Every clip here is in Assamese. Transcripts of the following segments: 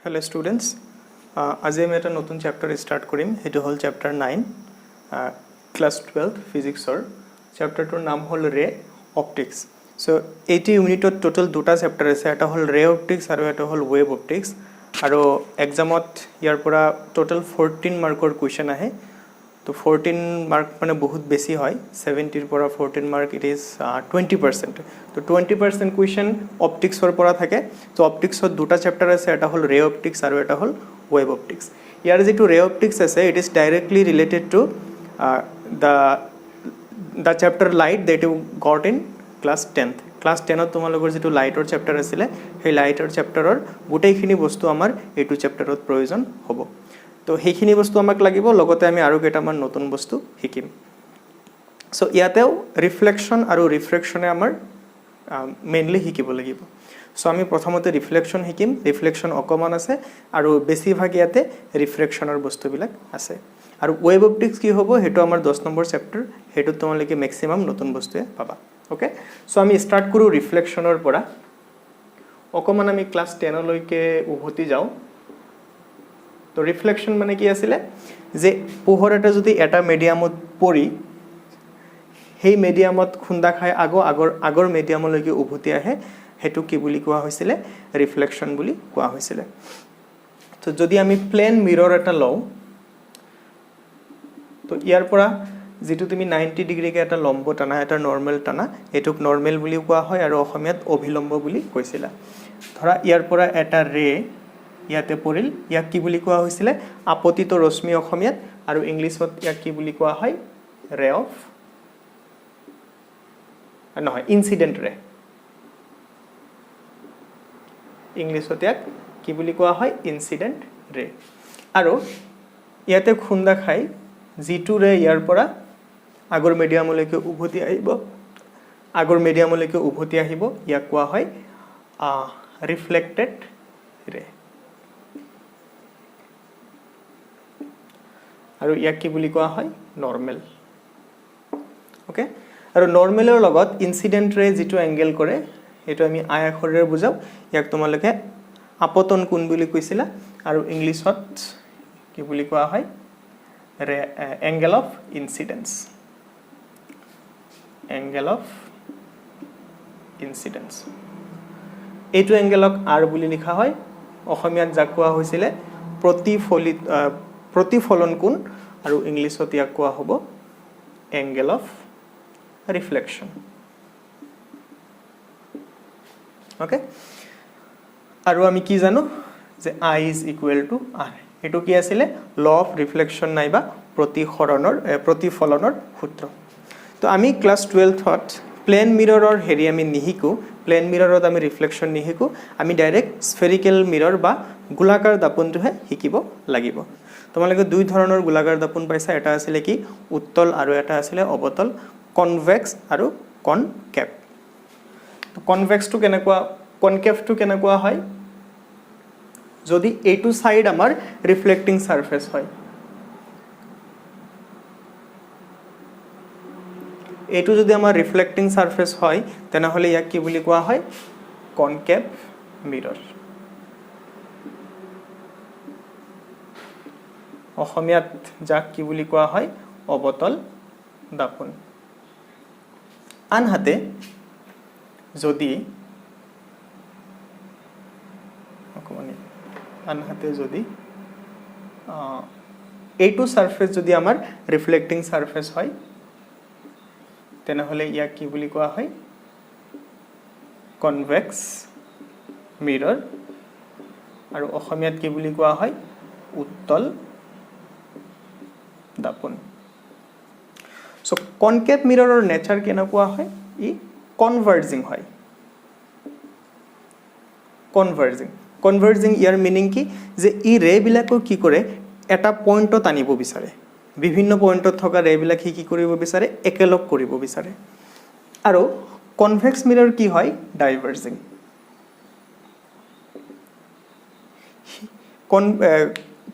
Hello students, আজি আমি এটা নতুন চ্যাপ্টাৰ স্টাৰ্ট কৰিম হেতু হল চ্যাপ্টাৰ 9 ক্লাস 12 ফিজিক্সৰ চ্যাপ্টাৰটোৰ নাম হল ৰে অপটিক্স সো এইটি ইউনিটত টোটাল দুটা চ্যাপ্টাৰ আছে এটা হল ৰে অপটিক্স আৰু এটা হল ওয়েভ অপটিক্স আৰু এক্সামত ইয়াৰ পৰা টোটাল 14 মাৰ্কৰ কোৱেশ্চন আহে তো 14 মাৰ্ক মানে বহুত বেশি হয় 70 এৰ পৰা 14 মাৰ্ক ইট ইজ 20% তো 20% কোয়েশ্চন অপটিক্সৰ পৰা থাকে তো অপটিক্সৰ দুটা চ্যাপ্টাৰ আছে এটা হল ৰে অপটিক্স আৰু এটা হল ওয়েভ অপটিক্স ইয়াৰ যেটো ৰে অপটিক্স আছে it is directly related to the chapter light that you got in class 10th class 10 ত তোমালোকৰ যেটো লাইটৰ চ্যাপ্টাৰ আছিল সেই লাইটৰ চ্যাপ্টাৰৰ গোটেইখিনি বস্তু আমাৰ এইটো চ্যাপ্টাৰত প্ৰয়োজন হ'ব তো সেইখিনি বস্তু আমাক লাগিব লগতে আমি আৰু কেইটামান নতুন বস্তু শিকিম সো ইয়াতেও ৰিফ্লেকশন আৰু ৰিফ্ৰেকশনে আমাৰ মেইনলি শিকিব লাগিব সো আমি প্ৰথমতে ৰিফ্লেকশন শিকিম ৰিফ্লেকশন অকমান আছে আৰু বেছিভাগ ইয়াতে ৰিফ্ৰেকশনৰ বস্তুবিলাক আছে আৰু ওয়েভ অপটিক্স কি হ'ব হেতু আমাৰ 10 নম্বৰ চ্যাপ্টাৰ হেতু তোমালোকে ম্যাক্সিমাম নতুন বস্তুয়ে পাবা ওকে সো আমি স্টাৰ্ট কৰো ৰিফ্লেকশনৰ পৰা অকমান আমি ক্লাস 10 লৈকে উভতি যাও তো ৰিফ্লেকশন মানে কি আছিল যে পোহৰ এটা যদি এটা মিডিয়ামত পৰি সেই মিডিয়ামত খুন্দা খাই আগৰ মিডিয়ামলৈকে উভতি আহে হেতু কি বুলি কোৱা হৈছিল ৰিফ্লেকশন বুলি কোৱা হৈছিল তো যদি আমি প্লেন মিৰৰ এটা লও তো ইয়াৰ পৰা যেটো তুমি 90 ডিগ্ৰী কে এটা লম্ব টানা এটা নৰমাল টানা এটুক নৰমাল বুলি কোৱা হয় আৰু অসমীয়াত অভিলম্ব বুলি কৈছিল ধৰা ইয়াৰ পৰা এটা ৰে ইয়াতে পৰিল ইয়াক কি বুলি কোৱা হৈছিল আপতিত ৰশ্মি অসমীয়াত আৰু ইংলিছত ইয়াক কি বুলি কোৱা হয় ৰে অফ নহয় ইনসিডেন্ট ৰে ইংলিছত ইয়াক কি বুলি কোৱা হয় ইনসিডেন্ট ৰে আৰু ইয়াতে খুন্দা খাই জিটু ৰে ইয়াৰ পৰা আগৰ মিডিয়ামলৈকে উভতি আহিব ইয়াক কোৱা হয় ৰিফ্লেক্টেড ৰে আৰু ইয়াক কি বুলি কোৱা হয় নৰমাল ওকে আৰু নৰমালৰ লগত ইনসিডেন্ট ৰে যেটো এংগেল কৰে এটো আমি আই আখৰেৰে বুজাও ইয়াক তোমালোকে আপতন কোণ বুলি কৈছিলা আৰু ইংলিছত কি বুলি কোৱা হয় এংগেল অফ ইনসিডেন্স এইটো এংগেলক আৰ বুলি লিখা হয় অসমীয়াত যাক কোৱা হৈছিল प्रतिफलन कोण আৰু ইংলিছত ইয়াক কোৱা হ'ব এংগেল অফ ৰিফ্লেকশন ওকে আৰু আমি কি জানো যে I is equal to R এটো কি আছিল ল অফ ৰিফ্লেকশন নাইবা প্ৰতিফলনৰ সূত্ৰ তো আমি ক্লাস 12ত প্লেন মিৰৰৰ হেৰি আমি নিহিকো প্লেন মিৰৰত আমি ৰিফ্লেকশন নিহিকো আমি ডাইৰেক্ট স্ফেৰিকেল মিৰৰ বা গোলাকাৰ দাপনটোহে শিকিব লাগিব তোমালোকে দুই ধৰণৰ গোলাকাৰ দাপন পাইছা এটা আছিল কি উত্তল আৰু এটা আছিল অবতল কনভেক্স আৰু কনকেভ তো কনভেক্সটো কেনেকুৱা কনকেভটো কেনেকুৱা হয় যদি এইটো সাইড আমাৰ ৰিফ্লেক্টিং সাৰফেস হয় এইটো যদি আমাৰ ৰিফ্লেক্টিং সাৰফেস হয় তেনহলে ইয়াক কি বুলি কোৱা হয় কনকেভ মিৰৰ অসমীয়াত যাক কি বুলি কোৱা হয় অবতল দাপন আনহাতে যদি এইটো সাৰফেস যদি আমাৰ ৰিফ্লেক্টিং সাৰফেস হয় তেনহলে ইয়াক কি বুলি কোৱা হয় কনভেক্স মিৰৰ আৰু অসমীয়াত কি বুলি কোৱা হয় উত্তল দাপন সো কনকেভ মিৰৰৰ নেচাৰ কেনেকুৱা হয় ই কনভাৰ্জিং হয় কনভাৰ্জিং ইয়াৰ মিনিং কি যে ই ৰে বিলাকো কি কৰে এটা পইণ্টত আনিব বিচাৰে বিভিন্ন পইণ্টত থকা ৰে বিলাক কি কৰিব বিচাৰে একেলগ কৰিব বিচাৰে আৰু কনভেক্স মিৰৰ কি হয় ডাইভাৰ্জিং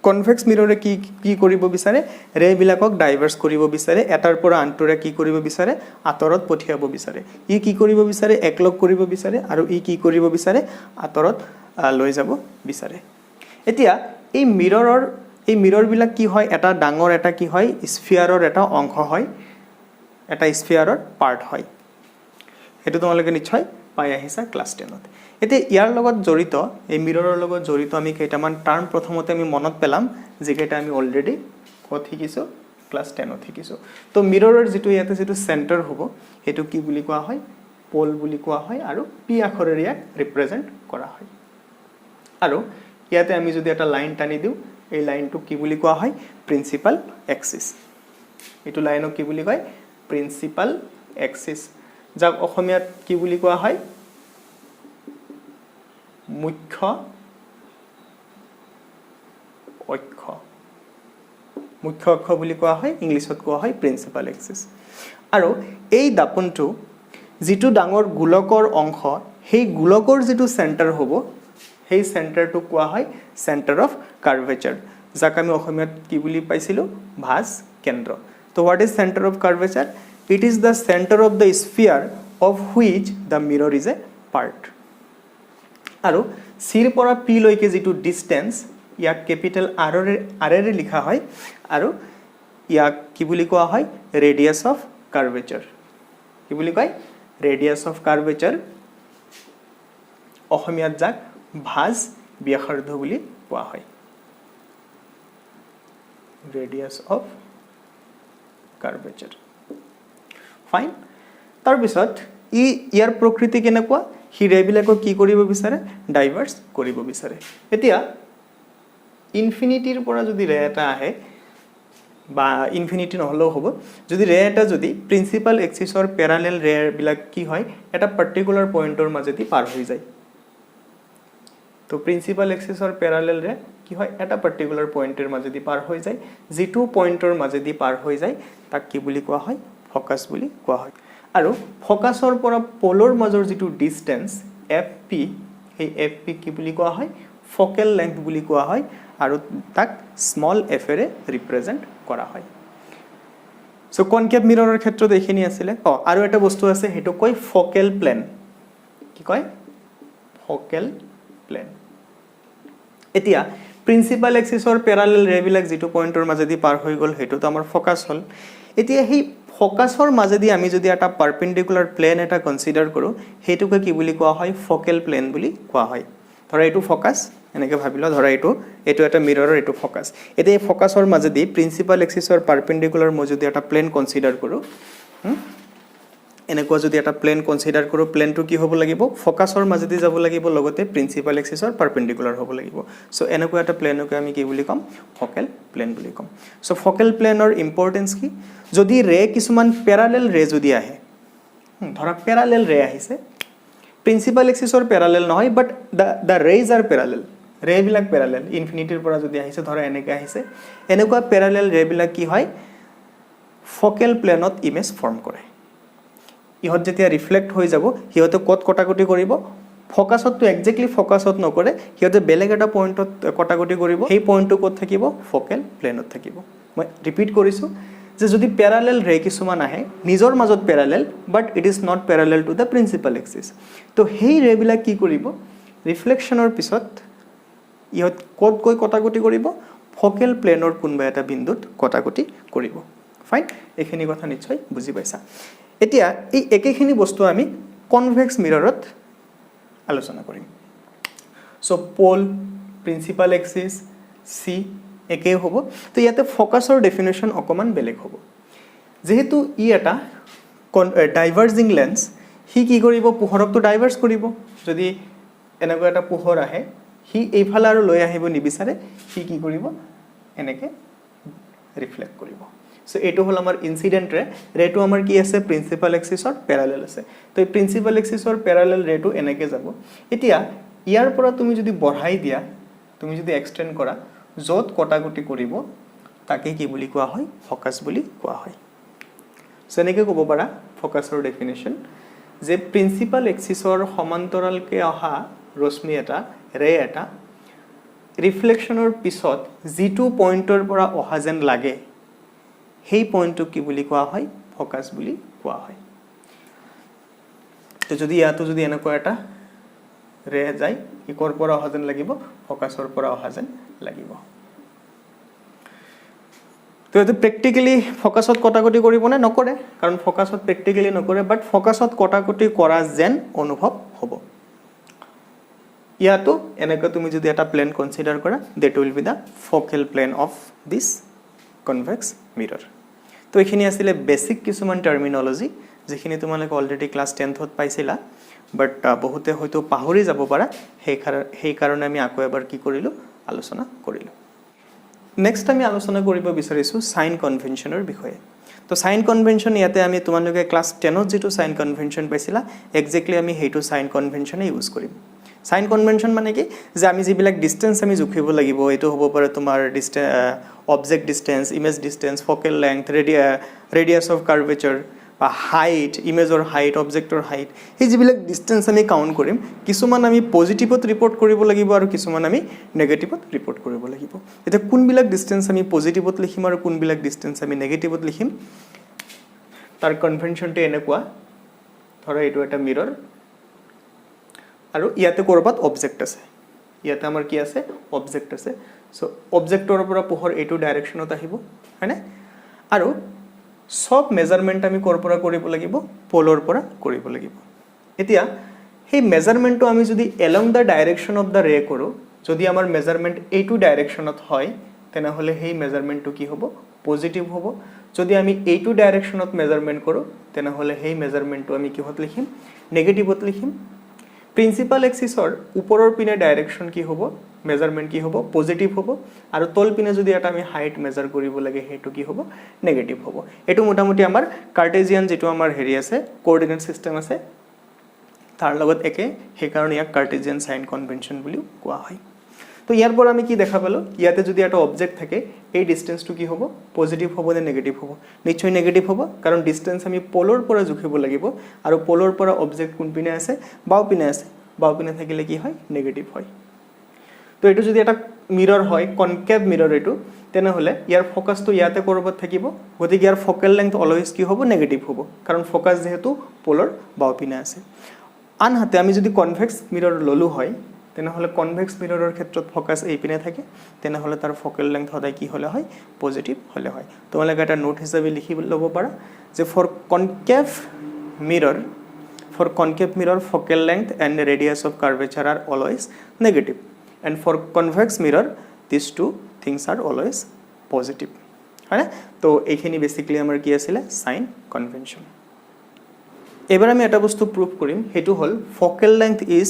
কনভেক্স মিৰৰে কি কৰিব বিচাৰে ৰে বিলাকক ডাইভাৰ্স কৰিব বিচাৰে এটাৰ পৰা আনটোৰে কি কৰিব বিচাৰে আতৰত পঠিয়াব বিচাৰে ই কি কৰিব বিচাৰে একলগ কৰিব বিচাৰে আৰু ই কি কৰিব বিচাৰে আতৰত লৈ যাব বিচাৰে এতিয়া এই মিৰৰবিলাক কি হয় এটা ডাঙৰ এটা কি হয় স্ফিয়াৰৰ এটা অংশ হয় এটা স্ফিয়াৰৰ পাৰ্ট হয় সেইটো তোমালোকে নিশ্চয় পাই আহিছা ক্লাছ 10ত এতিয়া ইয়াৰ লগত জড়িত এই মিৰৰৰ লগত জড়িত আমি কেইটামান টাৰ্ম প্ৰথমতে আমি মনত পেলাম যেকেইটা আমি অলৰেডি ক'ত শিকিছোঁ ক্লাছ 10ত শিকিছোঁ তো মিৰৰৰ যিটো ইয়াতে যিটো চেণ্টাৰ হ'ব সেইটো কি বুলি কোৱা হয় পোল বুলি কোৱা হয় আৰু পি আখৰেৰে ইয়াক ৰিপ্ৰেজেণ্ট কৰা হয় আৰু ইয়াতে আমি যদি এটা লাইন টানি দিওঁ এই লাইনটো কি বুলি কোৱা হয় প্ৰিন্সিপাল এক্সিছ এইটো লাইনক কি বুলি কয় প্ৰিন্সিপাল এক্সিছ যাক অসমীয়াত কি বুলি কোৱা হয় মুখ্য অক্ষ বুলি কোৱা হয় ইংলিছত কোৱা হয় প্ৰিন্সিপাল এক্সিছ আৰু এই দাপোনটো যিটো ডাঙৰ গোলকৰ অংশ সেই গোলকৰ যিটো চেণ্টাৰ হ'ব সেই চেণ্টাৰটো কোৱা হয় চেণ্টাৰ অফ কাৰ্ভেচাৰ যাক আমি অসমীয়াত কি বুলি পাইছিলোঁ ভাঁজ কেন্দ্ৰ তো what is centre of curvature it is the centre of the sphere of which the mirror is a part আৰু চিৰ পৰা পি লৈকে যিটো ডিষ্টেঞ্চ ইয়াক কেপিটেল আৰেৰে লিখা হয় আৰু ইয়াক কি বুলি কোৱা হয় ৰেডিয়াছ অফ কাৰ্ভেচাৰ কি বুলি কয় ৰেডিয়াছ অফ কাৰ্ভেচাৰ অসমীয়াত যাক ভাঁজ ব্যাসাৰ্ধ বুলি কোৱা হয় ৰেডিয়াছ অফ কাৰ্ভেচাৰ ফাইন তাৰপিছত ইয়াৰ প্ৰকৃতি কেনেকুৱা সি ৰেবিলাকক কি কৰিব বিচাৰে ডাইভাৰ্স কৰিব বিচাৰে এতিয়া ইনফিনিটিৰ পৰা যদি ৰে এটা আহে বা ইনফিনিটি নহলেও হ'ব যদি ৰে এটা যদি প্ৰিন্সিপাল এক্সিছৰ পেৰালেল ৰেবিলাক কি হয় এটা পাৰ্টিকুলাৰ পইণ্টৰ মাজেদি পাৰ হৈ যায় তো প্ৰিন্সিপাল এক্সিছৰ পেৰালেল ৰে কি হয় এটা পাৰ্টিকুলাৰ পইণ্টৰ মাজেদি পাৰ হৈ যায় যিটো পইণ্টৰ মাজেদি পাৰ হৈ যায় তাক কি বুলি কোৱা হয় ফকাছ বুলি কোৱা হয় আৰু ফকাছৰ পৰা পোলৰ মাজৰ যিটো ডিষ্টেঞ্চ এফ পি সেই এফ পি কি বুলি কোৱা হয় ফকেল লেংথ বুলি কোৱা হয় আৰু তাক স্মল এফেৰে ৰিপ্ৰেজেণ্ট কৰা হয় সো কনকেভ মিৰৰৰ ক্ষেত্ৰত এইখিনি আছিলে আৰু এটা বস্তু আছে সেইটো কয় ফকেল প্লেন কি কয় ফকেল প্লেন এতিয়া প্ৰিন্সিপাল এক্সিছৰ পেৰালেল ৰেবিলাক যিটো পইণ্টৰ মাজেদি পাৰ হৈ গ'ল সেইটোতো আমাৰ ফকাছ হ'ল এতিয়া সেই ফকাছৰ মাজেদি আমি যদি এটা পাৰপেণ্ডিকুলাৰ প্লেন এটা কনচিডাৰ কৰোঁ সেইটোকে কি বুলি কোৱা হয় ফকেল প্লেন বুলি কোৱা হয় ধৰা এইটো ফকাছ এনেকৈ ভাবি লওঁ ধৰা এইটো এটা মিৰৰৰ এইটো ফকাছ এতিয়া এই ফকাছৰ মাজেদি প্ৰিন্সিপাল এক্সিছৰ পাৰপেণ্ডিকুলাৰ মই যদি এটা প্লেন কনচিডাৰ কৰোঁ এনেকুৱা যদি এটা প্লেন কনচিডাৰ কৰোঁ প্লেনটো কি হ'ব লাগিব ফকাছৰ মাজেদি যাব লাগিব লগতে প্ৰিন্সিপাল এক্সিছৰ পাৰপেণ্ডিকুলাৰ হ'ব লাগিব সো এনেকুৱা এটা প্লেনকে আমি কি বুলি ক'ম ফকেল প্লেন বুলি ক'ম সো ফকেল প্লেনৰ ইম্পৰ্টেঞ্চ কি যদি ৰে কিছুমান পেৰালেল ৰে যদি আহে ধৰা পেৰালেল ৰে আহিছে প্ৰিন্সিপাল এক্সিছৰ পেৰালেল নহয় but the rays are parallel ৰেবিলাক পেৰালেল ইনফিনিটিৰ পৰা যদি আহিছে ধৰা এনেকৈ আহিছে এনেকুৱা পেৰালেল ৰেবিলাক কি হয় ফকেল প্লেনত ইমেজ ফৰ্ম কৰে ইহঁত যেতিয়া ৰিফ্লেক্ট হৈ যাব সিহঁতে ক'ত কটাকটি কৰিব ফকাছতটো একজেক্টলি ফকাছত নকৰে সিহঁতে বেলেগ এটা পইণ্টত কটাকটি কৰিব সেই পইণ্টটো ক'ত থাকিব ফকেল প্লেনত থাকিব মই ৰিপিট কৰিছোঁ যে যদি পেৰালেল ৰে কিছুমান আহে নিজৰ মাজত parallel but it is not parallel to the principal axis তো সেই ৰেবিলাক কি কৰিব ৰিফ্লেকশ্যনৰ পিছত ইহঁত ক'ত গৈ কটাকটি কৰিব ফকেল প্লেনৰ কোনোবা এটা বিন্দুত কটাকটি কৰিব ফাইন এইখিনি কথা নিশ্চয় বুজি পাইছা এতিয়া এই একেখিনি বস্তু আমি কনভেক্স মিৰৰত আলোচনা কৰিম so pole principal axis C একেই হ'ব তো ইয়াতে ফকাছৰ ডেফিনেশ্যন অকণমান বেলেগ হ'ব যেহেতু ই এটা ডাইভাৰ্জিং লেন্স সি কি কৰিব পোহৰকটো ডাইভাৰ্জ কৰিব যদি এনেকুৱা এটা পোহৰ আহে সি এইফালে আৰু লৈ আহিব নিবিচাৰে সি কি কৰিব এনেকৈ ৰিফ্লেক্ট কৰিব সো এইটো হ'ল আমাৰ ইনচিডেণ্ট ৰেটো আমাৰ কি আছে প্ৰিন্সিপাল এক্সিছৰ পেৰালেল আছে তো এই প্ৰিন্সিপাল এক্সিছৰ পেৰালেল ৰেটো এনেকৈ যাব এতিয়া ইয়াৰ পৰা তুমি যদি বঢ়াই দিয়া তুমি যদি এক্সটেণ্ড কৰা য'ত কটাকটি কৰিব তাকে কি বুলি কোৱা হয় ফকাছ বুলি কোৱা হয় সো এনেকৈ ক'ব পাৰা ফকাছৰ ডেফিনেশ্যন যে প্ৰিন্সিপাল এক্সিছৰ সমান্তৰালকৈ অহা ৰশ্মি এটা ৰে এটা ৰিফ্লেকশ্যনৰ পিছত যিটো পইণ্টৰ পৰা অহা যেন লাগে সেই পইণ্টটোক কি বুলি কোৱা হয় ফকাছ বুলি কোৱা হয় তো যদি ইয়াতো যদি এনেকুৱা এটা ৰে যায় ইকৰ পৰা অহা যেন লাগিব ফকাছৰ পৰা অহা যেন লাগিব তো এটো প্ৰ্যাকটিক্যালি ফকাছত কটাকটি কৰিব না নকৰে কাৰণ ফকাছত প্ৰ্যাকটিক্যালি নকৰে বাট ফকাছত কটাকটি কৰা যেন অনুভৱ হ'ব ইয়াতো এনেকৈ তুমি যদি এটা প্লেন কনসিডাৰ কৰা that will be the focal plane of this convex mirror তো এখিনি আছিল বেসিক কিছুমান টাৰ্মিনোলজি যেখিনি তোমালোকে অলৰেডি ক্লাস 10th পাইছিলা বাট বহুতে হয়তো পাহৰি যাব পাৰা সেই কাৰণে আমি আকৌ এবাৰ কি কৰিলো আলোচনা কৰিলো নেক্সট আমি আলোচনা কৰিব বিচাৰিছো সাইন কনভেনশনৰ বিষয়ে তো সাইন কনভেনশন ইয়াতে আমি তোমালোকে ক্লাস 10ত যেটো সাইন কনভেনশন পাইছিলা এক্স্যাক্টলি আমি হেতু সাইন কনভেনশনে ইউজ কৰিম সাইন কনভেনশন মানে কি যে আমি যিবিলাক ডিসটেন্স আমি জুখিব লাগিব এটো হ'ব পাৰে তোমাৰ object distance image distance focal length radius of curvature বা হাইট ইমেজৰ হাইট অবজেক্টৰ হাইট এই যিবিলাক ডিসটেন্স আমি কাউন্ট কৰিম কিছুমান আমি পজিটিভত ৰিপৰ্ট কৰিব লাগিব আৰু কিছুমান আমি নেগেটিভত ৰিপৰ্ট কৰিব লাগিব এটা কোনবিলাক ডিসটেন্স আমি পজিটিভত লিখিম আৰু কোনবিলাক ডিসটেন্স আমি নেগেটিভত লিখিম তাৰ কনভেনশনটো এনেকুৱা ধৰা এটো এটা মিৰৰ আৰু ইয়াতে কৰবাত অবজেক্ট আছে ইয়াতে আমাৰ কি আছে অবজেক্ট আছে সো অবজেক্টৰ পৰা পোহৰ এটো ডাইৰেকশনত আহিব হয়নে আৰু সব মেজাৰমেন্ট আমি কৰ পৰা কৰিব লাগিব পোলৰ পৰা কৰিব লাগিব এতিয়া সেই মেজাৰমেন্টটো আমি যদি along da direction of the ৰে কৰো যদি আমাৰ মেজারমেন্ট এইটো ডাইরেকশনত হয় তেনে হলে সেই মেজারমেন্টটো কি হ'ব পজিটিভ হ'ব যদি আমি এইটো ডাইরেকশনত মেজারমেন্ট কৰো তেনে হলে সেই মেজাৰমেন্টটো আমি কিহত লিখিম নেগেটিভত লিখিম প্ৰিন্সিপাল এক্সিসৰ ওপৰৰ পিনে ডাইৰেকশন কি হ'ব মেজাৰমেন্ট কি হ'ব পজিটিভ হ'ব আৰু তল পিনে যদি এটা আমি হাইট মেজাৰ কৰিব লাগে হেতু কি হ'ব নেগেটিভ হ'ব এটো মোটামুটি আমাৰ কাৰ্টেজিয়ান যেটো আমাৰ হেৰি আছে কোঅৰ্ডিনেট সিস্টেম আছে তাৰ লগত একে সেই কাৰণে ইয়াক কাৰ্টেজিয়ান সাইন কনভেনশন বুলি কোৱা হয় তো ইয়াৰ পৰা আমি কি দেখা পালো ইয়াতে যদি এটা অবজেক্ট থাকে এই ডিসটেন্সটো কি হ'ব পজিটিভ হ'ব নে নেগেটিভ হ'ব নিশ্চয় নেগেটিভ হ'ব কাৰণ ডিসটেন্স আমি পোলৰ পৰা জুখিব লাগিব আৰু পোলৰ পৰা অবজেক্ট কোন পিনে আছে বাও পিনে থাকিলে কি হয় নেগেটিভ হয় তো এটো যদি এটা মিৰৰ হয় কনকেভ মিৰৰ এটো তেনে হলে ইয়াৰ ফোকাসটো ইয়াতে কৰবাত থাকিব গতিকে ইয়াৰ ফোকাল লেংথ অলৱেজ কি হ'ব নেগেটিভ হ'ব কাৰণ ফোকাস যেহেতু পোলৰ বাও পিনে আছে আনহাতে আমি যদি কনভেক্স মিৰৰ ললো হয় তেনে হলে কনভেক্স মিৰৰৰ ক্ষেত্ৰত ফোকাস এই পিনে থাকে তেনে হলে তাৰ ফোকাল লেংথ সদায় কি হলে হয় পজিটিভ হলে হয় তোমালোকে এটা নোট হিচাপে লিখি লব পাৰা যে for concave mirror focal length and radius of curvature are always negative and for convex mirror these two things are always positive হয় না তো এইখিনি বেসিক্যালি আমাৰ কি আছিল সাইন কনভেনশন এবাৰ আমি এটা বস্তু প্ৰুফ কৰিম হেতু হল focal length is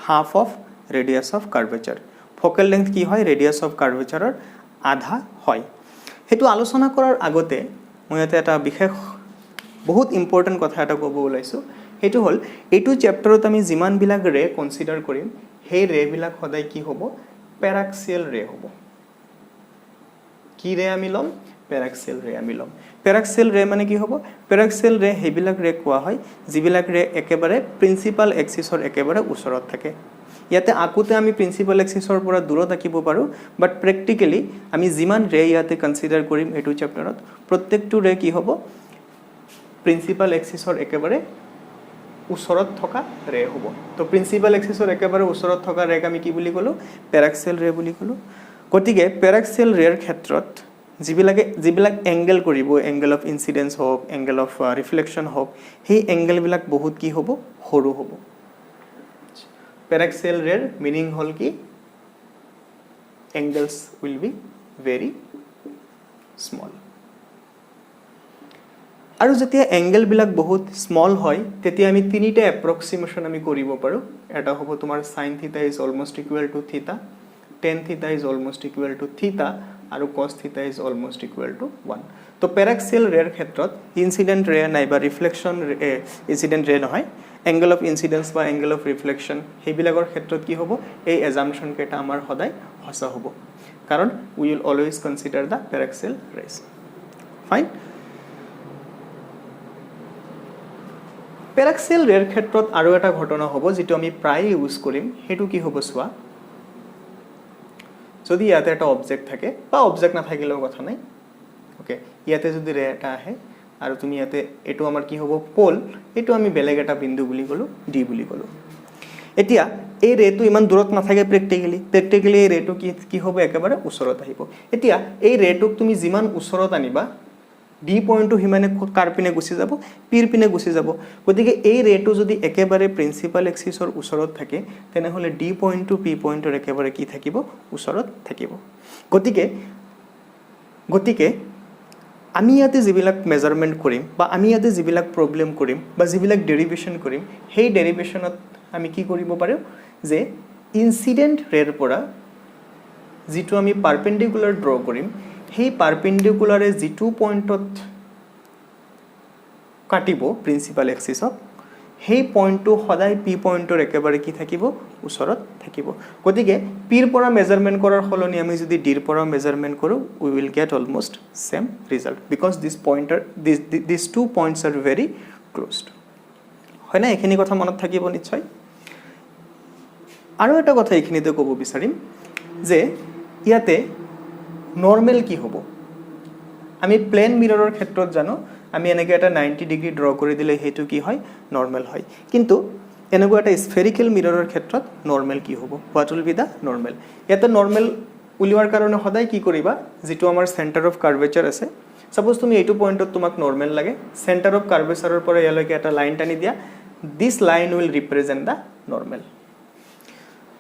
half of radius of curvature focal length কি হয় ৰেডিয়াস অফ কাৰ্ভেচাৰৰ আধা হয় হেতু আলোচনা কৰাৰ আগতে মই এটা বিশেষ বহুত ইম্পৰ্টেন্ট কথা এটা ক'ব ওলাইছো হেতু হল এইটো চ্যাপ্টাৰত আমি যিমান বিলাক ৰে কনসিডাৰ কৰিম সেই ৰে বিলাক সদায় কি হ'ব প্যাৰাক্সিয়াল ৰে হ'ব কি ৰে আমি লম প্যাৰাক্সিয়াল ৰে আমি লম প্যাৰাক্সিয়াল ৰে মানে কি হ'ব প্যাৰাক্সিয়াল ৰে হেবিলাক ৰে কোৱা হয় যিবিলাক ৰে একেবাৰে প্ৰিন্সিপাল এক্সিসৰ একেবাৰে ওচৰত থাকে ইয়াতে আকুতে আমি প্ৰিন্সিপাল এক্সিসৰ পৰা দূৰত থাকিব পাৰো বাট প্ৰ্যাকটিক্যালি আমি যিমান ৰে ইয়াতে কনসিডাৰ কৰিম এটো চ্যাপ্টাৰত প্ৰত্যেকটো ৰে কি হ'ব প্ৰিন্সিপাল এক্সিসৰ একেবাৰে ওচৰত থকা ৰে হ'ব তো প্ৰিন্সিপাল এক্সিসৰ একেবাৰে ওচৰত থকা ৰেক আমি কি বুলি কলো প্যাৰাক্সিয়াল ৰে বুলি কলো গতিকে প্যাৰাক্সিয়াল ৰেৰ ক্ষেত্ৰত যিবিলাক এংগেল কৰিব এংগেল অফ ইনসিডেন্স হোক এংগেল অফ ৰিফ্লেকশন হোক সেই এংগেল বিলাক বহুত কি হ'ব সৰু হ'ব প্যাৰাক্সিয়াল ৰেৰ মিনিং হল কি এংগেলস উইল বি ভেৰি স্মল আৰু যেতিয়া এংগেল বিলাক বহুত স্মল হয় তেতিয়া আমি তিনিটা এপ্ৰক্সিমেশন আমি কৰিব পাৰো এটা হ'ব তোমাৰ sin θ is almost equal to θ tan θ is almost equal to θ আৰু cos θ is almost equal to 1 তো প্যাৰাক্সিয়াল ৰেৰ ক্ষেত্ৰত ইনসিডেন্ট ৰে নাইবা ৰিফ্লেকশন ইনসিডেন্ট ৰে নহয় এংগেল অফ ইনসিডেন্স বা এংগেল অফ ৰিফ্লেকশন হেবিলাকৰ ক্ষেত্ৰত কি হ'ব এই এজাম্পশন কেটা আমাৰ সদায় হসা হ'ব কাৰণ we will always consider the paraxial rays fine প্যাৰাক্সিয়াল ৰেৰ ক্ষেত্ৰত আৰু এটা ঘটনা হ'ব যেটো আমি প্ৰায় ইউজ কৰিম হেতু কি হ'ব সোৱা যদি ইয়াতে এটা অবজেক্ট থাকে বা অবজেক্ট না থাকিলেও কথা নাই ওকে ইয়াতে যদি ৰে এটা আহে আৰু তুমি ইয়াতে এটো আমাৰ কি হ'ব পোল এটো আমি বেলেগ এটা বিন্দু বুলি কলো ডি বুলি কলো এতিয়া এই ৰেটো ইমান দূৰত নাথাকে প্ৰেক্টিকেলি এই ৰেটো কি হ'ব একেবাৰে ওচৰত আহিব এতিয়া এই ৰেটোক তুমি যিমান ওচৰত আনিবা ডি পইণ্টটো সিমানে কাৰ পিনে গুচি যাব পিৰ পিনে গুচি যাব গতিকে এই ৰেটো যদি একেবাৰে প্ৰিন্সিপাল এক্সিছৰ ওচৰত থাকে তেনেহ'লে ডি পইণ্টটো পি পইণ্টৰ একেবাৰে কি থাকিব ওচৰত থাকিব গতিকে আমি ইয়াতে যিবিলাক মেজাৰমেণ্ট কৰিম বা আমি ইয়াতে যিবিলাক প্ৰব্লেম কৰিম বা যিবিলাক ডেৰিভেশ্যন কৰিম সেই ডেৰিভেশ্যনত আমি কি কৰিব পাৰোঁ যে ইনচিডেণ্ট ৰেৰ পৰা যিটো আমি পাৰপেণ্ডিকুলাৰ ড্ৰ কৰিম সেই পাৰপেণ্ডিকুলাৰে যিটো পইণ্টত কাটিব প্ৰিন্সিপাল এক্সিছক সেই পইণ্টটো সদায় পি পইণ্টৰ একেবাৰে কি থাকিব ওচৰত থাকিব গতিকে পিৰ পৰা মেজাৰমেণ্ট কৰাৰ সলনি আমি যদি ডিৰ পৰা মেজাৰমেণ্ট কৰোঁ we will get almost same result because this two points are very closed হয়নে এইখিনি কথা মনত থাকিব নিশ্চয় আৰু এটা কথা এইখিনিতে ক'ব বিচাৰিম যে ইয়াতে নৰ্মেল কি হ'ব আমি প্লেন মিৰৰৰ ক্ষেত্ৰত জানো আমি এনেকৈ এটা 90 ডিগ্ৰী ড্ৰ কৰি দিলে সেইটো কি হয় নৰ্মেল হয় কিন্তু এনেকুৱা এটা স্ফেৰিকেল মিৰৰৰ ক্ষেত্ৰত নৰ্মেল কি হ'ব what will be the normal ইয়াতে নৰ্মেল উলিওৱাৰ কাৰণে সদায় কি কৰিবা যিটো আমাৰ চেণ্টাৰ অফ কাৰ্ভেচাৰ আছে সাপোজ তুমি এইটো পইণ্টত তোমাক নৰ্মেল লাগে চেণ্টাৰ অফ কাৰ্ভেচাৰৰ পৰা ইয়ালৈকে এটা লাইন টানি দিয়া this line will represent the normal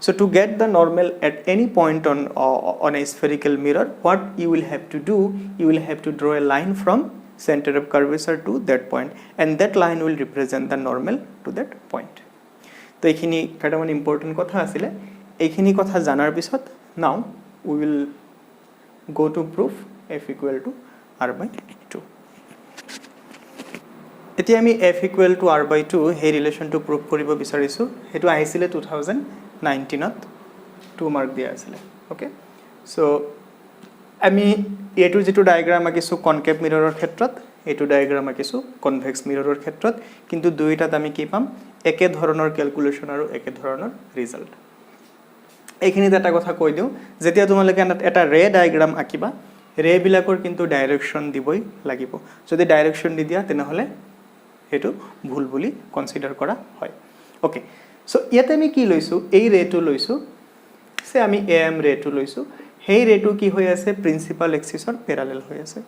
So to get the normal at any point on a spherical mirror, what you will have to do, you will have to draw a line from center of curvature to that point, and that line will represent the normal to that point. So এইখিনি কেইটামান important কথা আছিলে এইখিনি কথা জানাৰ পিছত now we will go to proof f equal to r by 2. এতিয়া আমি f equal to r by 2 সেই ৰিলেশ্যনটো প্ৰুভ কৰিব বিচাৰিছোঁ সেইটো আহিছিলে 2019ত 2 মাৰ্ক দিয়া আছিলে ওকে সো আমি এইটো যেটো ডায়াগ্ৰাম আঁকিছো কনকেভ মিৰৰৰ ক্ষেত্ৰত এইটো ডায়াগ্ৰাম আঁকিছো কনভেক্স মিৰৰৰ ক্ষেত্ৰত কিন্তু দুইটাত আমি কি পাম একে ধৰণৰ ক্যালকুলেশন আৰু একে ধৰণৰ ৰিজাল্ট এইখিনিত এটা কথা কৈ দিও যেতিয়া তোমালোকে এটা ৰে ডায়াগ্ৰাম আঁকিবা ৰে বিলাকৰ কিন্তু ডাইৰেকশন দিবই লাগিব যদি ডাইৰেকশন নিদিয়া তেনেহলে হেতু ভুল বুলি কনসিডাৰ কৰা হয় ওকে সো ইয়াতে আমি কি লৈছো এই ৰেটো লৈছো সে আমি am ৰেটো লৈছো হেই ৰেটো কি হৈ আছে প্ৰিন্সিপাল এক্সিছৰ প্যাৰালেল হৈ আছে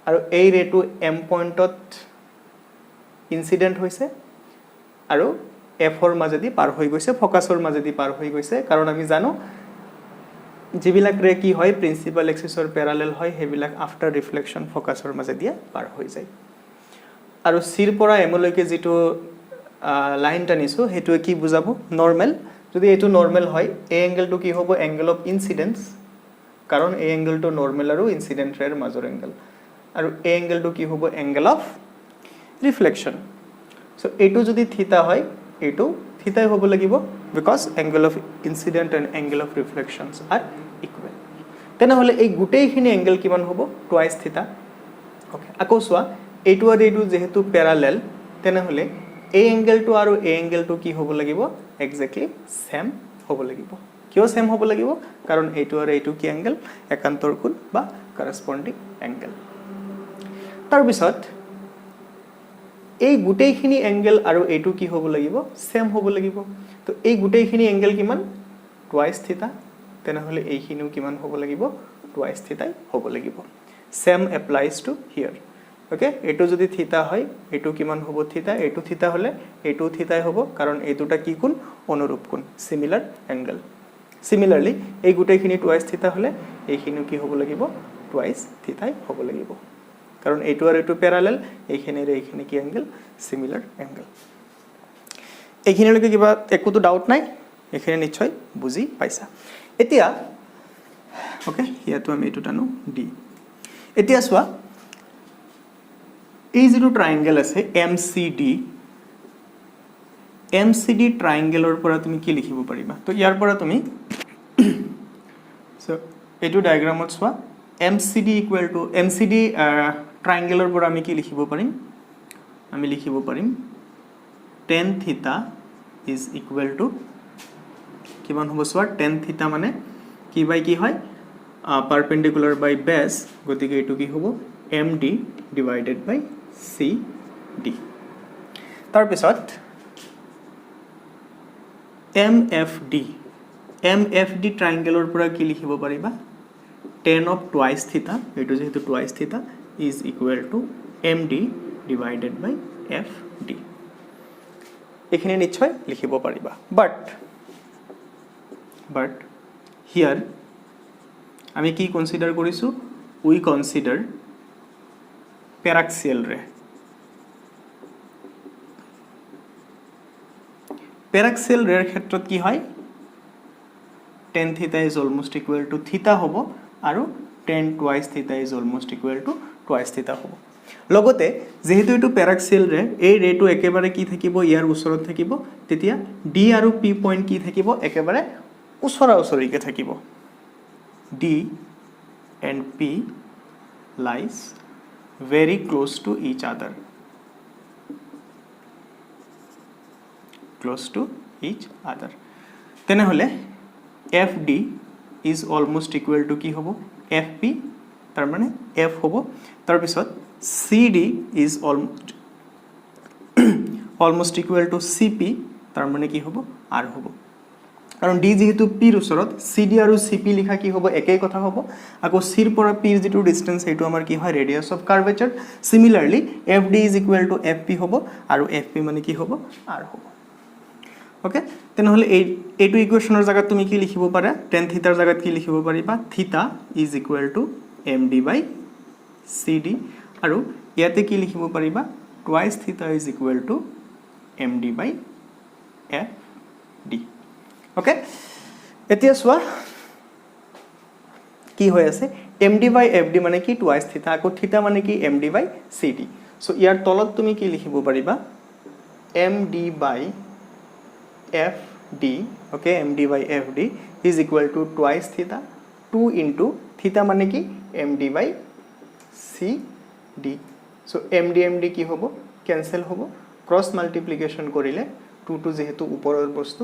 আৰু এই ৰেটো m পইণ্টত ইনসিডেন্ট হৈছে আৰু f ৰ মাজেদি পাৰ হৈ গৈছে ফোকাসৰ মাজেদি পাৰ হৈ গৈছে কাৰণ আমি জানো যিবিলাক ৰে কি হয় প্ৰিন্সিপাল এক্সিছৰ প্যাৰালেল হয় হেবিলাক আফটাৰ ৰিফ্লেকশন ফোকাসৰ মাজেদি পাৰ হৈ যায় আৰু সিৰ পৰা m লৈকে যেটো লাইন টানিছো হেতু কি বুজাবো নরমাল যদি এটো নরমাল হয় এই অ্যাঙ্গেলটো কি হ'ব অ্যাঙ্গেল অফ ইনসিডেন্স কারণ এই অ্যাঙ্গেলটো নরমাল আৰু ইনসিডেন্ট ৰেৰ মাজৰ অ্যাঙ্গেল আৰু এই অ্যাঙ্গেলটো কি হ'ব অ্যাঙ্গেল অফ রিফ্লেকশন সো এটো যদি থিটা হয় এটো থিটাই হ'ব লাগিব because angle of incident and angle of reflections are equal তেনেহলে এই গুটেইখিনি অ্যাঙ্গেল কিমান হ'ব টুৱাইস থিটা ওকে আকৌ সোৱা এইটো আৰু এইটো যেহেতু প্যাৰালেল তেনেহলে এই অ্যাঙ্গেলটো আৰু এই অ্যাঙ্গেলটো কি হ'ব লাগিব এক্স্যাক্টলি সেম হ'ব লাগিব কিয় সেম হ'ব লাগিব কাৰণ এইটো আৰু এইটো কি অ্যাঙ্গেল একান্তৰ কোণ বা কৰেসপন্ডিং অ্যাঙ্গেল তাৰ পিছত এই গুটেইখিনি অ্যাঙ্গেল আৰু এইটো কি হ'ব লাগিব সেম হ'ব লাগিব তো এই গুটেইখিনি অ্যাঙ্গেল কিমান টুৱাইস থিটা তেনেহলে এইখিনিও কিমান হ'ব লাগিব টুৱাইস থিটাই হ'ব লাগিব সেম এপ্লাইজ টু হিয়াৰ ওকে এটো যদি থিটা হয় এটো কিমান হ'ব থিটা এটো থিটা হলে এটো থিটাই হ'ব কাৰণ এই দুটা কি কোণ অনুৰূপ কোণ সিমিলাৰ অ্যাঙ্গেল সিমিলাৰলি এই গুটেইখিনি টুৱাইস থিটা হলে এইখিনিও কি হ'ব লাগিব টুৱাইস থিটাই হ'ব লাগিব কাৰণ এইটো আৰু এইটো প্যাৰালেল এইখিনিৰ এইখিনি কি অ্যাঙ্গেল সিমিলার অ্যাঙ্গেল এইখিনিলৈকে কিবা একোটো ডাউট নাই এইখিনি নিশ্চয় বুজি পাইছা এতিয়া ওকে ইয়াতো আমি এটো টানো ডি এতিয়া সোৱা এই যেটো ট্ৰায়াঙ্গেল আছে MCD ট্ৰায়াঙ্গেলৰ পৰা তুমি কি লিখিব পাৰিবা তো ইয়াৰ পৰা তুমি সো এটো ডায়াগ্ৰামত সোৱা MCD ট্ৰায়াঙ্গেলৰ পৰা আমি কি লিখিব পাৰিম আমি লিখিব পাৰিম tan theta is equal to কিমান হ'ব সোৱা tan theta মানে কি বাই কি হয় পারপেন্ডিকুলার বাই বেস গতিকে এটো কি হ'ব MD divided by CD তাৰ পিছত MFD ট্ৰাইংগেলৰ পৰা কি লিখিব পাৰিবা tan of twice theta এইটো যেহেতু twice theta is equal to MD divided by FD এখানে নিশ্চয় লিখিব পাৰিবা but here আমি কি কনসিডাৰ কৰিছো we consider paraxial ray paraxial ray এৰ ক্ষেত্ৰত কি হয় tan theta is almost equal to theta হ'ব আৰু tan twice theta is almost equal to twice theta হ'ব লগতে যেহেতু এটো প্যারাক্সিয়াল ৰে এই ৰেটো একেবাৰে কি থাকিব ইয়াৰ ওচৰত থাকিব তেতিয়া D আৰু P পইণ্ট কি থাকিব একেবাৰে ওচৰা ওচৰিকে থাকিব D and P lies very close to each other তেনেহলে FD is almost equal to কি হ'ব FP তাৰ মানে F হ'ব তাৰ পিছত CD is almost equal to CP তাৰ মানে কি হ'ব R হ'ব কাৰণ D যেহেতু P ৰ ওচৰত CD আৰু CP লিখা কি হ'ব একেই কথা হ'ব আকৌ C ৰ পৰা P ৰ যেটো ডিসটেন্স এইটো আমাৰ কি হয় radius of curvature similarly FD is equal to FP হ'ব আৰু FP মানে কি হ'ব R হ'ব ওকে তেনেহলে এইটো ইকুৱেচনৰ জায়গাত তুমি কি লিখিব পাৰা tan থিটাৰ জায়গাত কি লিখিব পাৰিবা থিটা is equal to MD by CD আৰু ইয়াতে কি লিখিব পাৰিবা twice theta is equal to MD by FD okay এতিয়া সোয়া কি হৈ আছে MD by FD মানে কি twice theta আকৌ theta মানে কি MD by CD সো ইয়াৰ তলত তুমি কি লিখিব পাৰিবা MD by FD okay MD by FD is equal to twice theta 2 into theta মানে কি MD by CD so MD কি হ'ব ক্যান্সেল হ'ব ক্রস মাল্টিপ্লিকেশন কৰিলে 2 টু যেহেতু ওপৰৰ বস্তু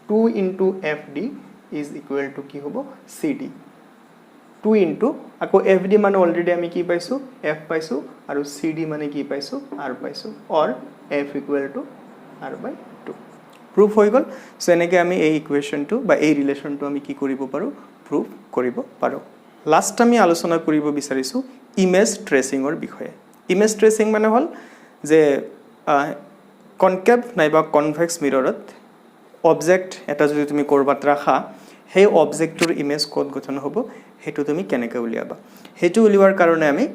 2 into FD is equal to কি হ'ব CD 2 into আকৌ FD মানে অলৰেডি আমি কি পাইছো F পাইছো আৰু CD মানে কি পাইছো R পাইছো or F equal to R by 2 proof হৈ গল সো এনেকৈ আমি এই ইকুৱেচনটো বা এই ৰিলেচনটো আমি কি কৰিব পাৰো proof কৰিব পাৰো লাষ্ট আমি আলোচনা কৰিব বিচাৰিছো ইমেজ ট্ৰেসিংৰ বিষয়ে ইমেজ ট্ৰেসিং মানে হল যে কনকেভ নাইবা কনভেক্স মিৰৰত অবজেক্ট এটা যদি তুমি কৰবাত ৰাখা সেই অবজেক্টৰ ইমেজ কোড গঠন হ'ব হেতু তুমি কেনেকৈ উলিয়াবা হেতু উলিওৱাৰ কাৰণে আমি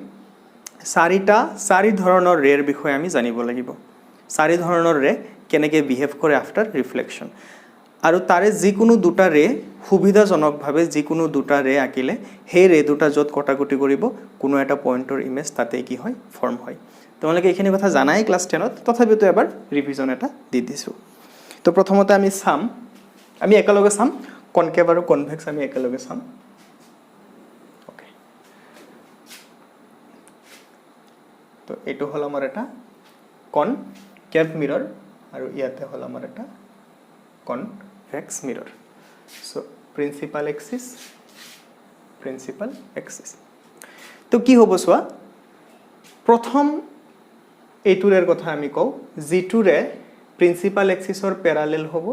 চাৰি ধৰণৰ ৰেৰ বিষয়ে আমি জানিব লাগিব চাৰি ধৰণৰ ৰে কেনেকৈ বিহেভ কৰে আফটাৰ ৰিফ্লেকশন আৰু তাৰে যিকোনো দুটা ৰে সুবিধাজনকভাৱে যিকোনো দুটা ৰে আকিলে সেই ৰে দুটা যত কটাকটি কৰিব কোনো এটা পইণ্টৰ ইমেজ তাতে কি হয় ফৰ্ম হয় তোমালোকে এইখিনি কথা জানাই ক্লাস 10ত তথাপিতো এবাৰ ৰিভিজন এটা দি দিছো তো প্ৰথমতে আমি একেলগে চাম কনকেভ আৰু কনভেক্স আমি একেলগে চাম ওকে তো এটো হল আমাৰ এটা কনকেভ মিৰৰ আৰু ইয়াতে হল আমাৰ এটা কনভেক্স মিৰৰ সো প্ৰিন্সিপাল এক্সিস তো কি হ'ব সোয়া প্ৰথম এইটোৰেৰ কথা আমি কও জিটোৰে প্ৰিন্সিপাল এক্সিসৰ প্যাৰালেল হ'ব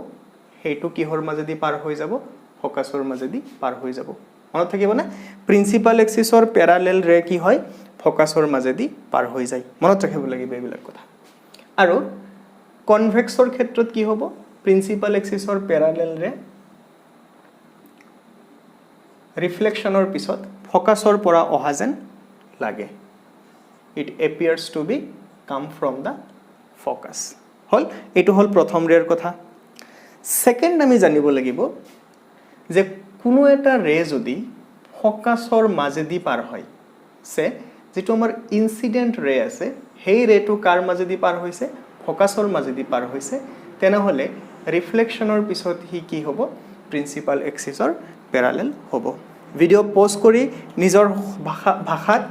হেতু কিহৰ মাজেদি পাৰ হৈ যাব ফোকাসৰ মাজেদি পাৰ হৈ যাব মনত থাকিব না প্ৰিন্সিপাল এক্সিসৰ প্যাৰালেল ৰে কি হয় ফোকাসৰ মাজেদি পাৰ হৈ যায় মনত ৰাখিব লাগিব এইবিলাক কথা আৰু কনভেক্সৰ ক্ষেত্ৰত কি হ'ব প্ৰিন্সিপাল এক্সিসৰ প্যাৰালেল ৰে ৰিফ্লেকশনৰ পিছত ফোকাসৰ পৰা অহা যেন লাগে it appears to be come from the focus হল এটো হল প্ৰথম ৰেৰ কথা সেকেন্ড আমি জানিব লাগিব যে কোনো এটা ৰে যদি ফোকাসৰ মাজেদি পাৰ হয় সে যেটো আমাৰ ইনসিডেন্ট ৰে আছে সেই ৰেটো কাৰ মাজেদি পাৰ হৈছে ফোকাসৰ মাজেদি পাৰ হৈছে তেনেহলে ৰিফ্লেকশনৰ পিছত হি কি হ'ব প্ৰিন্সিপাল এক্সিসৰ প্যাৰালেল হ'ব ভিডিও পজ কৰি নিজৰ ভাষাত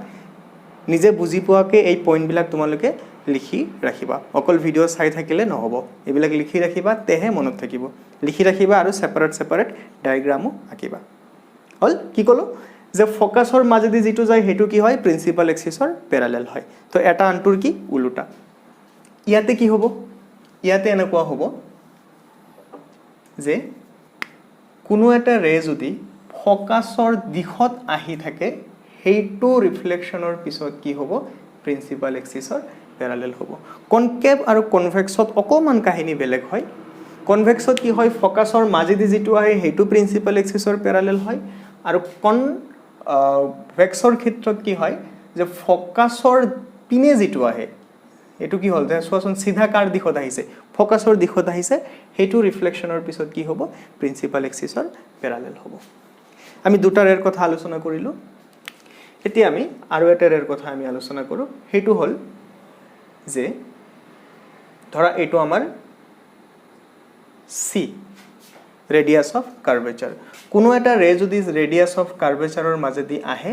নিজে বুজি পোৱাকে এই পইণ্ট বিলাক তোমালোকে লিখি ৰাখিবা অকল ভিডিও চাই থাকিলে নহব এইবিলাক লিখি ৰাখিবা তেহে মনত থাকিব লিখি ৰাখিবা আৰু সেপাৰেট ডায়াগ্ৰামো আঁকিবা হল কি কলো যে ফোকাসৰ মাজেদি যেটো যায় হেতু কি হয় প্ৰিন্সিপাল এক্সিসৰ প্যাৰালেল হয় তো এটা আনটোৰ কি উল্টা ইয়াতে কি হ'ব ইয়াতে এনেকুৱা হ'ব যে কোনো এটা ৰে যদি ফকাছৰ দিশত আহি থাকে সেইটো ৰিফ্লেকশ্যনৰ পিছত কি হ'ব প্ৰিন্সিপাল এক্সিছৰ প্যাৰালেল হ'ব কনকেভ আৰু কনভেক্সত অকমান কাহিনী বেলেগ হয় কনভেক্সত কি হয় ফকাছৰ মাজেদি যেটো আহে হেতু প্ৰিন্সিপাল এক্সিছৰ প্যাৰালেল হয় আৰু কনভেক্সৰ ক্ষেত্ৰত কি হয় যে ফকাছৰ পিনে যেটো আহে এটো কি হল যে সোৱাচন সিধা কাৰ দিশত আহিছে ফকাছৰ দিশত আহিছে হেতু ৰিফ্লেকশ্যনৰ পিছত কি হ'ব প্ৰিন্সিপাল এক্সিছৰ প্যাৰালেল হ'ব আমি দুটা ৰেৰ কথা আলোচনা কৰিলো এতিয়া আমি আৰু এটা ৰেৰ কথা আমি আলোচনা কৰো হেতু হল যে ধৰা এটো আমাৰ C ৰেডিয়াস অফ কাৰ্ভেচাৰ কোনো এটা ৰে যদি ৰেডিয়াস অফ কাৰ্ভেচাৰৰ মাজেদি আহে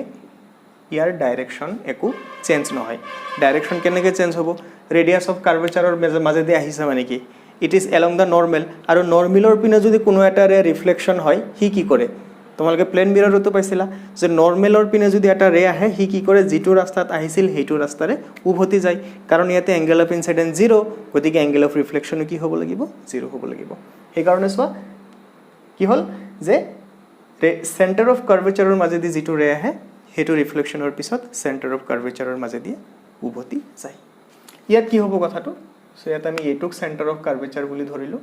ইয়াৰ ডাইৰেকশন একো চেঞ্জ নহয় ডাইৰেকশন কেনেকৈ চেঞ্জ হ'ব ৰেডিয়াস অফ কাৰ্ভেচাৰৰ মাজেদি আহিছে মানে কি it is along the normal আৰু নৰ্মেলৰ পিনে যদি কোনো এটা ৰে ৰিফ্লেকশ্যন হয় হি কি কৰে তোমালোকে প্লেন মিৰৰটো পাইছিলা যে নৰ্মেলৰ পিনে যদি এটা ৰে আহে হি কি কৰে যেটো ৰাস্তাত আহিছিল হেতু ৰাস্তাৰে উভতি যায় কাৰণ ইয়াতে এংগল অফ ইনসাইডেন্স 0 গতিকে এংগল অফ ৰিফ্লেকশ্যন কি হ'ব লাগিব 0 হ'ব লাগিব এই কাৰণে সোৱা কি হল যে সেন্টাৰ অফ কাৰ্ভেচাৰৰ মাজেদি যেটো ৰে আহে হেতু ৰিফ্লেকশ্যনৰ পিছত সেন্টাৰ অফ কাৰ্ভেচাৰৰ মাজেদি উভতি যায় ইয়াত কি হ'ব কথাটো সো ইয়াত আমি এটুক সেন্টাৰ অফ কাৰ্ভেচাৰ বুলি ধৰিলো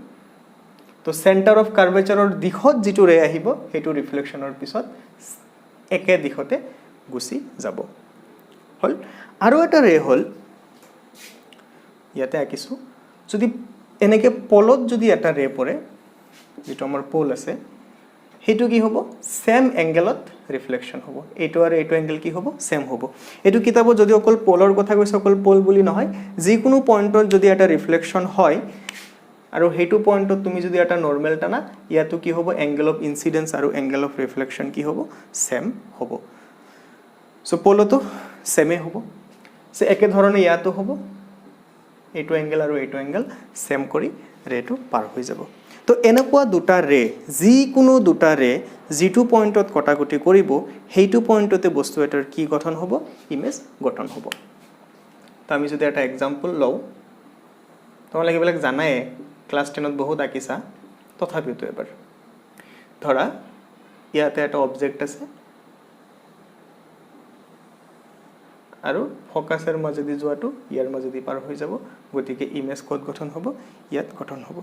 তো সেন্টাৰ অফ কাৰ্ভেচাৰৰ দিশত যেটো ৰে আহিব হেতু ৰিফ্লেকশ্যনৰ পিছত একে দিশতে গুছি যাব হল আৰু এটা ৰে হল ইয়াতে আকিছো যদি এনেকে পলত যদি এটা ৰে পৰে যেটো আমাৰ পোল আছে হেতু কি হ'ব সেম এংগেলত ৰিফ্লেকশ্যন হ'ব এটো আৰু এটো এংগেল কি হ'ব সেম হ'ব এটো কিতাবত যদি অকল পোলৰ কথা কৈছে অকল পোল বুলি নহয় যিকোনো পইণ্টত যদি এটা ৰিফ্লেকশ্যন হয় আৰু হেতু পইণ্টত তুমি যদি এটা নৰ্মেল টানা ইয়াতো কি হ'ব এংগেল অফ ইনসিডেন্স আৰু এংগেল অফ ৰিফ্লেকশ্যন কি হ'ব সেম হ'ব সো পোলতো সেমে হ'ব সে একে ধৰণে ইয়াতো হ'ব এটো এংগেল আৰু এটো এংগেল সেম কৰি ৰেটো পাৰ হৈ যাব তো এনেকুৱা দুটা ৰে যিকোনো দুটা ৰে যেটো পইণ্টত কটাকটি কৰিব হেতু পইণ্টতে বস্তু এটাৰ কি গঠন হ'ব ইমেজ গঠন হ'ব তো আমি যদি এটা एग्जांपल লও তোমালোকে বেলেগ জানাই ক্লাস 10 ত বহুত আকিছা তথাপিও তো এবাৰ ধৰা ইয়াতে এটা অবজেক্ট আছে আৰু ফোকাসৰ মাজেদি যোৱাটো ইয়াৰ মাজেদি পাৰ হৈ যাব গতিকে ইমেজ কোড গঠন হ'ব ইয়াত গঠন হ'ব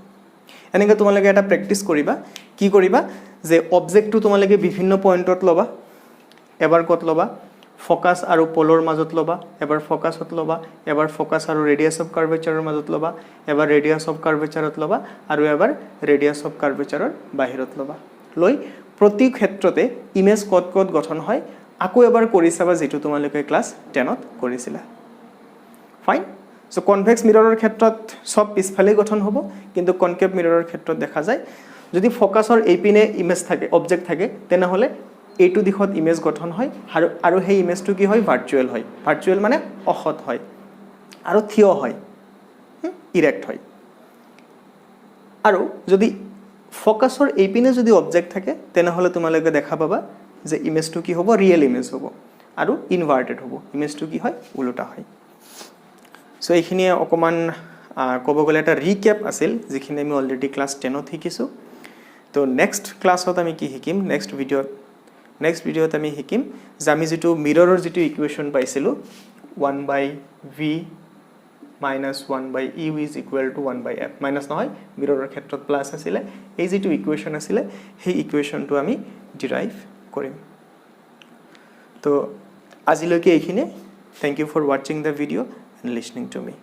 এনেকৈ তোমালোকে এটা প্ৰেক্টিস কৰিবা কি কৰিবা যে অবজেক্টটো তোমালোকে বিভিন্ন পইণ্টত লবা এবাৰ কত লবা ফোকাস আৰু পোলৰ মাজত লবা এবাৰ ফোকাসত লবা এবাৰ ফোকাস আৰু ৰেডিয়াস অফ কাৰ্ভেচাৰৰ মাজত লবা এবাৰ ৰেডিয়াস অফ কাৰ্ভেচাৰত লবা আৰু এবাৰ ৰেডিয়াস অফ কাৰ্ভেচাৰৰ বাহিৰত লবা লৈ প্ৰতি ক্ষেত্ৰতে ইমেজ কোড গঠন হয় আকো এবাৰ কৰি চাবা যেটো তোমালোকে ক্লাস 10 ত কৰিছিলা ফাইন সো কনভেক্স মিৰৰৰ ক্ষেত্ৰত সব পিছফালে গঠন হ'ব কিন্তু কনকেভ মিৰৰৰ ক্ষেত্ৰত দেখা যায় যদি ফোকাসৰ এইপিনে ইমেজ থাকে অবজেক্ট থাকে তেনে হলে এইটো দিশত ইমেজ গঠন হয় আৰু সেই ইমেজটো কি হয় ভাৰ্চুৱেল মানে অখত হয় আৰু থিয় হয় ইৰেক্ট হয় আৰু যদি ফোকাসৰ এইপিনে যদি অবজেক্ট থাকে তেনে হলে তোমালোকে দেখা পাবা যে ইমেজটো কি হ'ব ৰিয়েল ইমেজ হ'ব আৰু ইনভাৰ্টেড হ'ব ইমেজটো কি হয় উল্টা হয় সো এইখিনি অকমান ক'ব গলে এটা ৰিক্যাপ আছিল যিখিনি আমি অলৰেডি ক্লাস 10 ত শিকিছো তো নেক্সট ক্লাছত আমি কি শিকিম নেক্সট ভিডিঅ'ত আমি শিকিম যে আমি যেটো মিৰৰৰ যেটো ইকুৱেচন পাইছিলো 1/v minus 1/u is equal to 1/f minus নহয় মিৰৰৰ ক্ষেত্ৰত প্লাস আছিল এই যেটো ইকুৱেচন আছিল সেই ইকুৱেচনটো আমি ডিৰাইভ কৰিম তো আজিলৈকে এইখিনি thank you for watching the video and listening to me